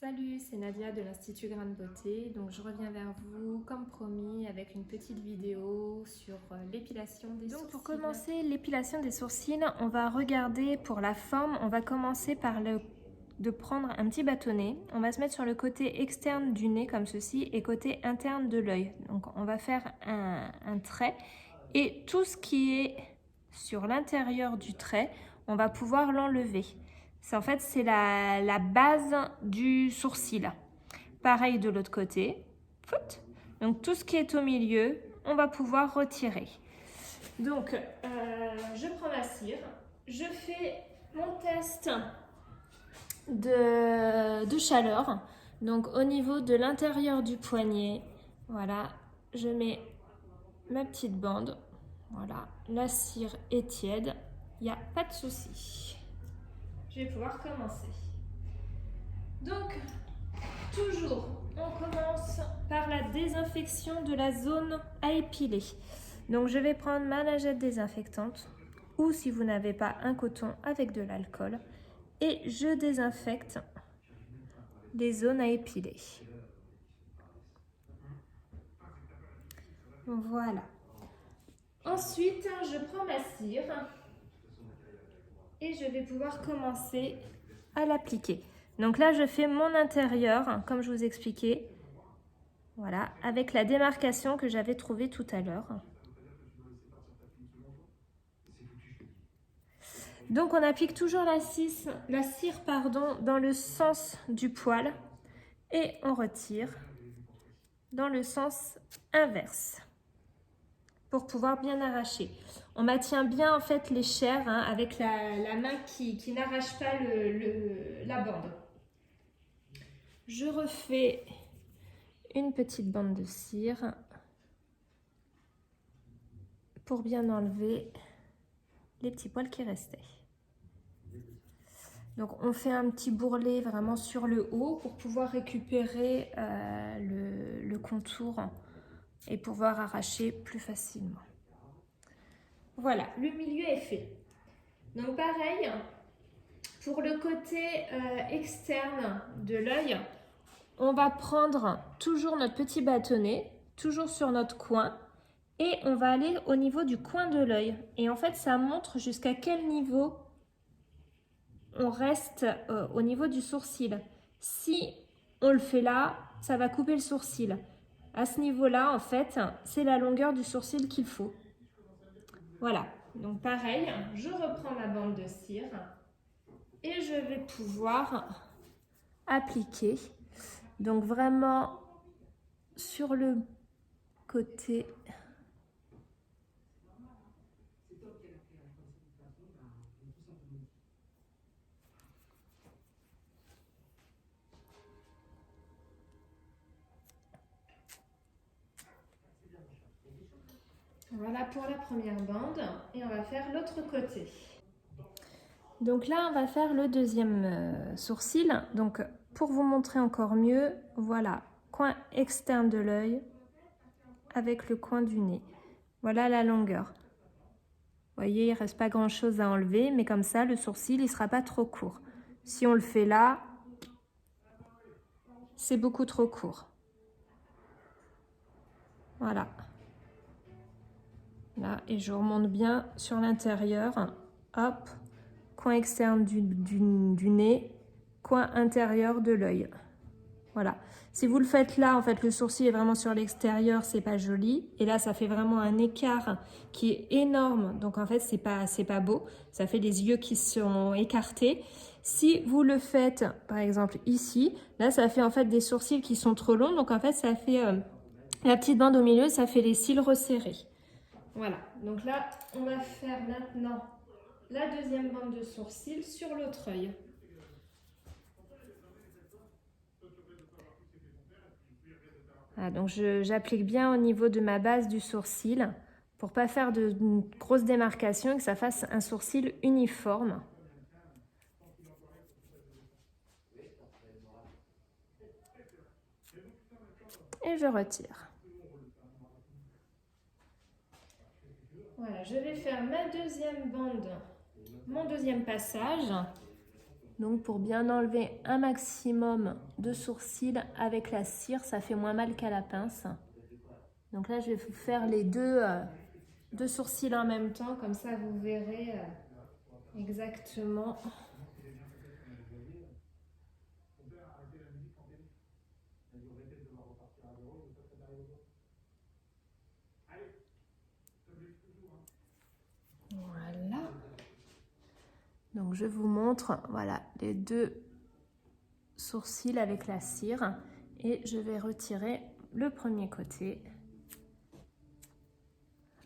Salut, c'est Nadia de l'Institut Grain de Beauté. Donc je reviens vers vous comme promis avec une petite vidéo sur l'épilation des sourcils. Donc pour commencer l'épilation des sourcils, on va regarder pour la forme, on va commencer par de prendre un petit bâtonnet. On va se mettre sur le côté externe du nez comme ceci et côté interne de l'œil. Donc on va faire un trait et tout ce qui est sur l'intérieur du trait, on va pouvoir l'enlever. En fait, c'est la base du sourcil. Pareil de l'autre côté. Donc tout ce qui est au milieu, on va pouvoir retirer. Donc, je prends ma cire, je fais mon test de chaleur. Donc au niveau de l'intérieur du poignet, voilà, je mets ma petite bande. Voilà, la cire est tiède, il n'y a pas de souci. Je vais pouvoir commencer. Donc, toujours, on commence par la désinfection de la zone à épiler. Donc, je vais prendre ma lingette désinfectante ou si vous n'avez pas un coton avec de l'alcool et je désinfecte les zones à épiler. Voilà. Ensuite, je prends ma cire et je vais pouvoir commencer à l'appliquer. Donc là, je fais mon intérieur, comme je vous expliquais, voilà, avec la démarcation que j'avais trouvée tout à l'heure. Donc on applique toujours la cire dans le sens du poil et on retire dans le sens inverse pour pouvoir bien arracher. On maintient bien en fait les chairs avec la main qui n'arrache pas la bande. Je refais une petite bande de cire pour bien enlever les petits poils qui restaient. Donc on fait un petit bourrelet vraiment sur le haut pour pouvoir récupérer le contour et pouvoir arracher plus facilement. Voilà, le milieu est fait. Donc pareil, pour le côté externe de l'œil, on va prendre toujours notre petit bâtonnet, toujours sur notre coin, et on va aller au niveau du coin de l'œil. Et en fait, ça montre jusqu'à quel niveau on reste au niveau du sourcil. Si on le fait là, ça va couper le sourcil. À ce niveau-là, en fait, c'est la longueur du sourcil qu'il faut. Voilà, donc pareil, je reprends ma bande de cire et je vais pouvoir appliquer. Donc vraiment sur le côté. Voilà pour la première bande et on va faire l'autre côté. Donc là, on va faire le deuxième sourcil. Donc pour vous montrer encore mieux, voilà, coin externe de l'œil avec le coin du nez. Voilà la longueur. Vous voyez, il ne reste pas grand chose à enlever, mais comme ça, le sourcil, il ne sera pas trop court. Si on le fait là, c'est beaucoup trop court. Voilà. Là, et je remonte bien sur l'intérieur. Hop, coin externe du nez, coin intérieur de l'œil. Voilà. Si vous le faites là, en fait, le sourcil est vraiment sur l'extérieur, c'est pas joli. Et là, ça fait vraiment un écart qui est énorme. Donc, en fait, c'est pas beau. Ça fait les yeux qui sont écartés. Si vous le faites, par exemple, ici, là, ça fait en fait des sourcils qui sont trop longs. Donc, en fait, ça fait la petite bande au milieu, ça fait les cils resserrés. Voilà. Donc là, on va faire maintenant la deuxième bande de sourcils sur l'autre œil. Voilà, donc j'applique bien au niveau de ma base du sourcil pour pas faire de grosses démarcations et que ça fasse un sourcil uniforme. Et je retire. Voilà, je vais faire ma deuxième bande, mon deuxième passage. Donc pour bien enlever un maximum de sourcils avec la cire, ça fait moins mal qu'à la pince. Donc là je vais vous faire les deux sourcils en même temps, comme ça vous verrez exactement. Voilà. Donc je vous montre, voilà, les deux sourcils avec la cire. Et je vais retirer le premier côté.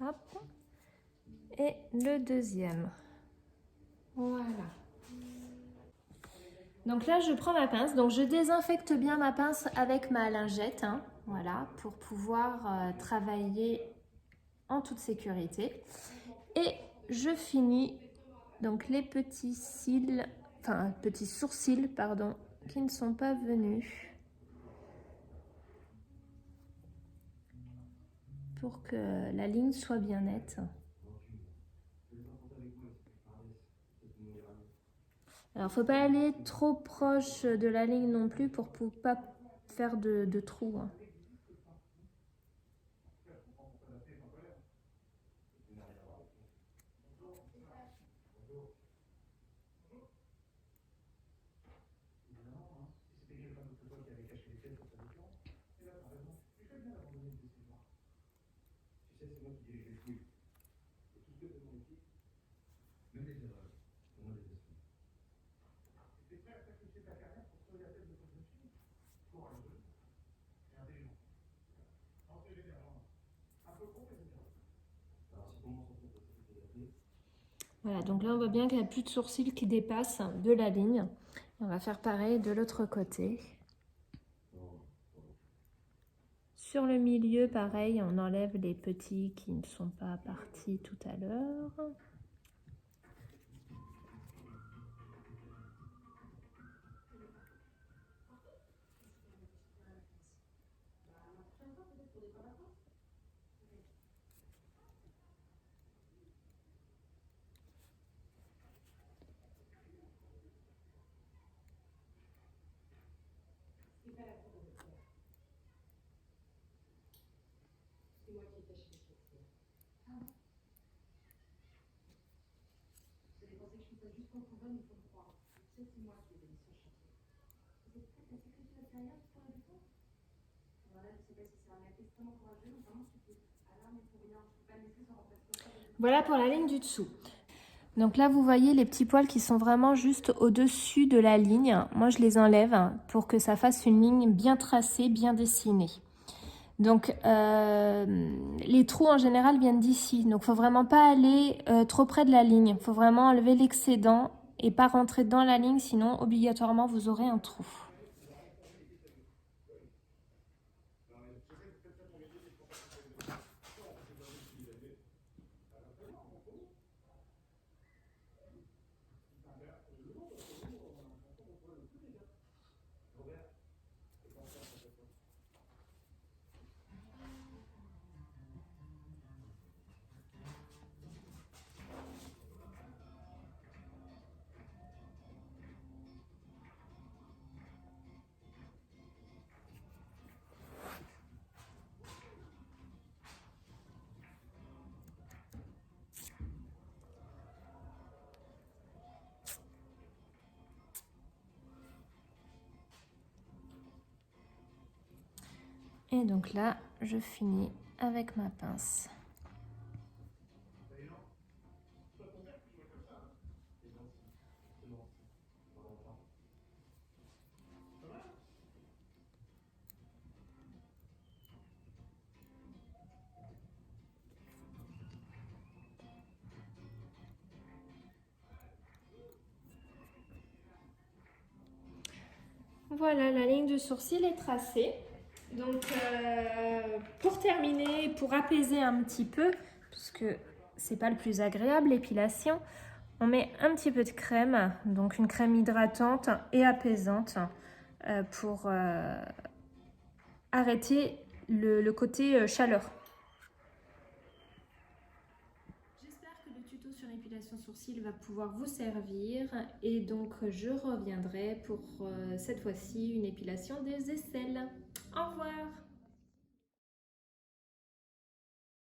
Hop. Et le deuxième. Voilà. Donc là, je prends ma pince. Donc je désinfecte bien ma pince avec ma lingette. Hein, voilà, pour pouvoir travailler en toute sécurité. Et je finis donc les petits cils, enfin petits sourcils, pardon, qui ne sont pas venus. Pour que la ligne soit bien nette. Alors, faut pas aller trop proche de la ligne non plus pour pas faire de trous. Hein. Voilà, donc là on voit bien qu'il n'y a plus de sourcils qui dépassent de la ligne. On va faire pareil de l'autre côté. Sur le milieu, pareil, on enlève les petits qui ne sont pas partis tout à l'heure. Voilà pour la ligne du dessous. Donc là, vous voyez les petits poils qui sont vraiment juste au-dessus de la ligne. Moi, je les enlève pour que ça fasse une ligne bien tracée, bien dessinée. Donc, les trous en général viennent d'ici. Donc, faut vraiment pas aller trop près de la ligne. Il faut vraiment enlever l'excédent et pas rentrer dans la ligne, sinon, obligatoirement, vous aurez un trou. Et donc là, je finis avec ma pince. Voilà, la ligne de sourcil est tracée. Donc, pour terminer, pour apaiser un petit peu, parce que c'est pas le plus agréable l'épilation, on met un petit peu de crème, donc une crème hydratante et apaisante pour arrêter le côté chaleur. J'espère que le tuto sur l'épilation sourcil utile va pouvoir vous servir. Et donc je reviendrai pour cette fois-ci une épilation des aisselles. Au revoir!